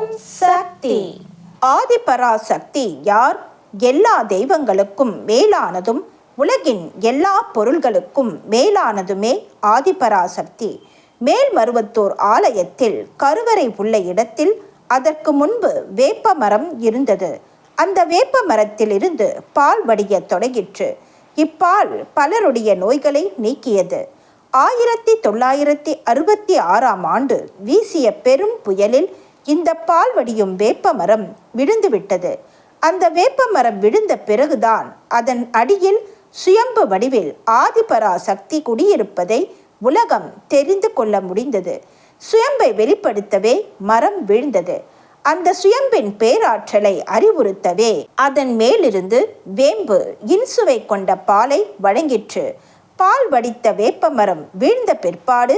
ஓம் சக்தி. ஆதிபராசக்தி யார்? எல்லா தெய்வங்களுக்கும் மேலானதும் உலகின் எல்லா பொருள்களுக்கும் மேலானதுமே ஆதிபராசக்தி. மேல்மருவத்தூர் ஆலயத்தில் கருவறை உள்ள இடத்தில் அதற்கு முன்பு வேப்ப மரம் இருந்தது. அந்த வேப்ப மரத்தில் இருந்து பால் வடிய தொடங்கிற்று. இப்பால் பலருடைய நோய்களை நீக்கியது. 1966 வீசிய பெரும் புயலில் இந்த பால் வடியும் வேப்ப மரம் விழுந்துவிட்டது. அந்த வேப்ப மரம் விழுந்த பிறகுதான் அதன் அடியில் சுயம்பு வடிவில் ஆதிபராசக்தி குடியிருப்பதை உலகம் தெரிந்து கொள்ள முடிந்தது. சுயம்பை வெளிப்படுத்தவே மரம் விழுந்தது. அந்த சுயம்பின் பேராற்றலை அறிவுறுத்தவே அதன் மேலிருந்து வேம்பு இன்சுவை கொண்ட பாலை வழங்கிற்று. பால் வடித்த வேப்பமரம் வீழ்ந்த பிற்பாடு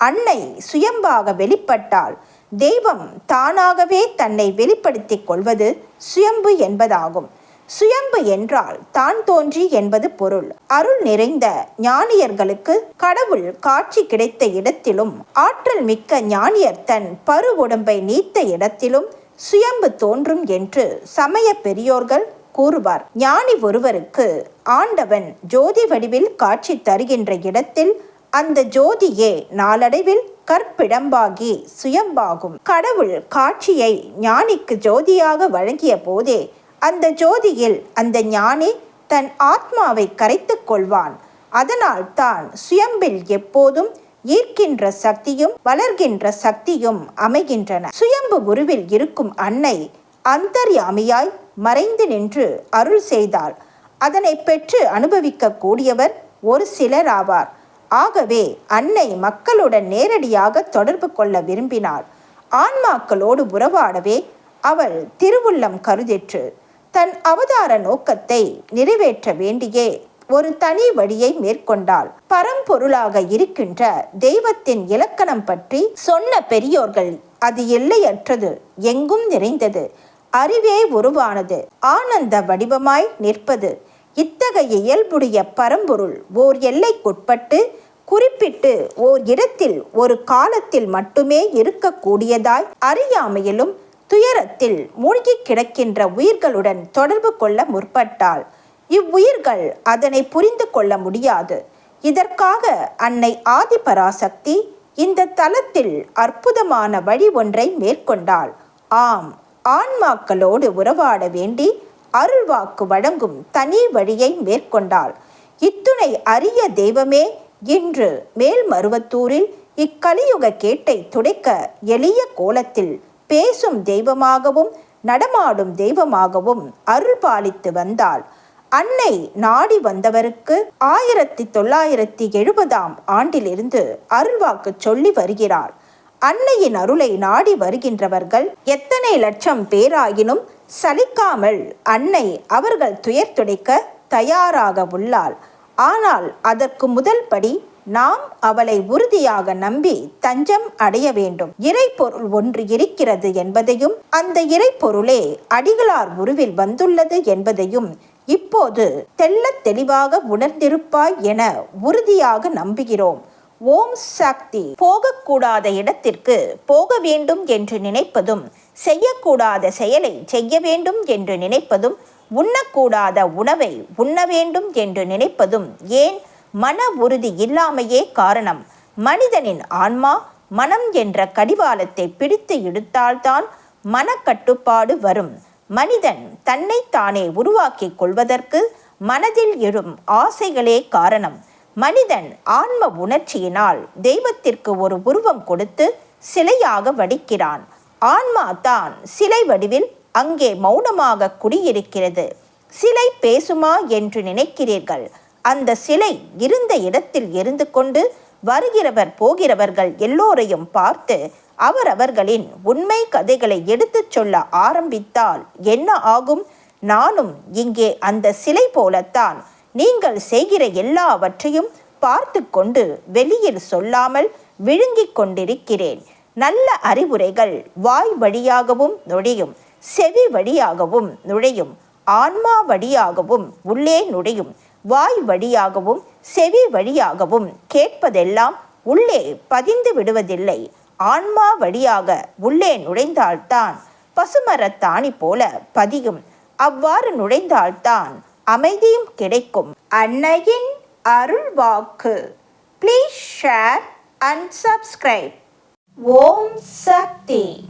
அன்னை சுயம்பாக வெளிப்பட்டாள். தெய்வம் தானாகவே தன்னை வெளிப்படுத்திக் கொள்வது சுயம்பு என்பதாகும். சுயம்பு என்றால் தான் தோன்றி என்பது பொருள். அருள் நிறைந்த ஞானியர்களுக்கு கடவுள் காட்சி கிடைத்த இடத்திலும், ஆற்றல் மிக்க ஞானியர் தன் பரு உடம்பை நீத்த இடத்திலும் சுயம்பு தோன்றும் என்று சமய பெரியோர்கள் கூறுவார். ஞானி ஒருவருக்கு ஆண்டவன் ஜோதி வடிவில் காட்சி தருகின்ற இடத்தில் அந்த ஜோதியே நாளடைவில் கற்பிடம்பாகி சுயம்பாகும். கடவுள் காட்சியை ஞானிக்கு ஜோதியாக வழங்கிய போதே அந்த ஜோதியில் அந்த ஞானி தன் ஆத்மாவை கரைத்து கொள்வான். அதனால் தான் சுயம்பில் எப்போதும் ஈர்க்கின்ற சக்தியும் வளர்கின்ற சக்தியும் அமைகின்றன. சுயம்பு உருவில் இருக்கும் அன்னை அந்தர்யாமியாய் மறைந்து நின்று அருள் செய்தால் அதனை பெற்று அனுபவிக்க கூடியவர் ஒரு சிலர் ஆவார். ஆகவே அன்னை மக்களுடன் நேரடியாக தொடர்பு கொள்ள விரும்பினாள். ஆன்மாக்களோடு உறவாடவே அவள் திருவுள்ளம் கருதிற்று. தன் அவதார நோக்கத்தை நிறைவேற்ற வேண்டியே ஒரு தனி வழியை மேற்கொண்டாள். பரம்பொருளாக இருக்கின்ற தெய்வத்தின் இலக்கணம் பற்றி சொன்ன பெரியோர்கள் அது எல்லையற்றது, எங்கும் நிறைந்தது, அறிவே உருவானது, ஆனந்த வடிவமாய் நிற்பது. இத்தகைய இயல்புடைய பரம்பொருள் ஓர் எல்லைக்குட்பட்டு குறிப்பிட்டு ஓர் இடத்தில் ஒரு காலத்தில் மட்டுமே இருக்கக்கூடியதாய் அறியாமையிலும் துயரத்தில் மூழ்கி கிடக்கின்ற உயிர்களுடன் தொடர்பு கொள்ள முற்பட்டாள். இவ்வுயிர்கள் அதனை புரிந்து கொள்ள முடியாது. இதற்காக அன்னை ஆதிபராசக்தி இந்த தலத்தில் அற்புதமான வழி ஒன்றை மேற்கொண்டாள். ஆம், ஆன்மாக்களோடு உறவாட வேண்டி அருள்வாக்கு வழங்கும் தனி வழியை மேற்கொண்டாள். இத்துணை அரிய தெய்வமே இன்று மேல்மருவத்தூரில் இக்கலியுக கேட்டை துடைக்க எளிய கோலத்தில் பேசும் தெய்வமாகவும் நடமாடும் தெய்வமாகவும் அருள் பாலித்து வந்தாள். அன்னை நாடி வந்தவருக்கு 1970 அருள்வாக்கு சொல்லி வருகிறாள். அன்னையின் அருளை நாடி வருகின்றவர்கள் எத்தனை லட்சம் பேராயினும் சலிக்காமல் அன்னை அவர்கள் துயர் துடைக்க தயாராக உள்ளாள். ஆனால் அதற்கு முதல் படி நாம் அவளை உறுதியாக நம்பி தஞ்சம் அடைய வேண்டும். இறைப்பொருள் ஒன்று இருக்கிறது என்பதையும் அந்த இறைப்பொருளே அடிகளார் உருவில் வந்துள்ளது என்பதையும் இப்போது தெள்ளத் தெளிவாக உணர்ந்திருப்பாய் என உறுதியாக நம்புகிறோம். ஓம் சக்தி. போகக்கூடாத இடத்திற்கு போக வேண்டும் என்று நினைப்பதும், செய்யக்கூடாத செயலை செய்ய வேண்டும் என்று நினைப்பதும், உண்ணக்கூடாத உணவை உண்ண வேண்டும் என்று நினைப்பதும் ஏன் மன உறுதி இல்லாமையே காரணம். மனிதனின் ஆன்மா மனம் என்ற கடிவாளத்தை பிடித்து இழுத்தால்தான் மனக்கட்டுப்பாடு வரும். மனிதன் தன்னைத்தானே உருவாக்கி கொள்வதற்கு மனதில் எழும் ஆசைகளே காரணம். மனிதன் ஆன்ம உணர்ச்சியினால் தெய்வத்திற்கு ஒரு உருவம் கொடுத்து சிலையாக வடிக்கிறான். ஆன்மா தான் சிலை வடிவில் அங்கே மௌனமாக குடியிருக்கிறது. சிலை பேசுமா என்று நினைக்கிறீர்கள்? அந்த சிலை இருந்த இடத்தில் இருந்து கொண்டு வருகிறவர் போகிறவர்கள் எல்லோரையும் பார்த்து அவரவர்களின் உண்மை கதைகளை எடுத்துச் சொல்ல ஆரம்பித்தால் என்ன ஆகும்? நானும் இங்கே அந்த சிலை போலத்தான் நீங்கள் செய்கிற எல்லாவற்றையும் பார்த்து கொண்டு வெளியில் சொல்லாமல் விழுங்கிக் கொண்டிருக்கிறேன். நல்ல அறிவுரைகள் வாய் வழியாகவும் நுழையும், செவி வழியாகவும் நுழையும், ஆன்மா வழியாகவும் உள்ளே நுழையும். வாய் வழியாகவும் செவி வழியாகவும் கேட்பதெல்லாம் உள்ளே பதிந்து விடுவதில்லை. ஆன்மா வழியாக உள்ளே நுழைந்தால்தான் பசுமரத்தாணி போல பதியும். அவ்வாறு நுழைந்தால்தான் அமைதியும் கிடைக்கும். அன்னையின் அருள்வாக்கு. Please share and subscribe. Om Sakthi.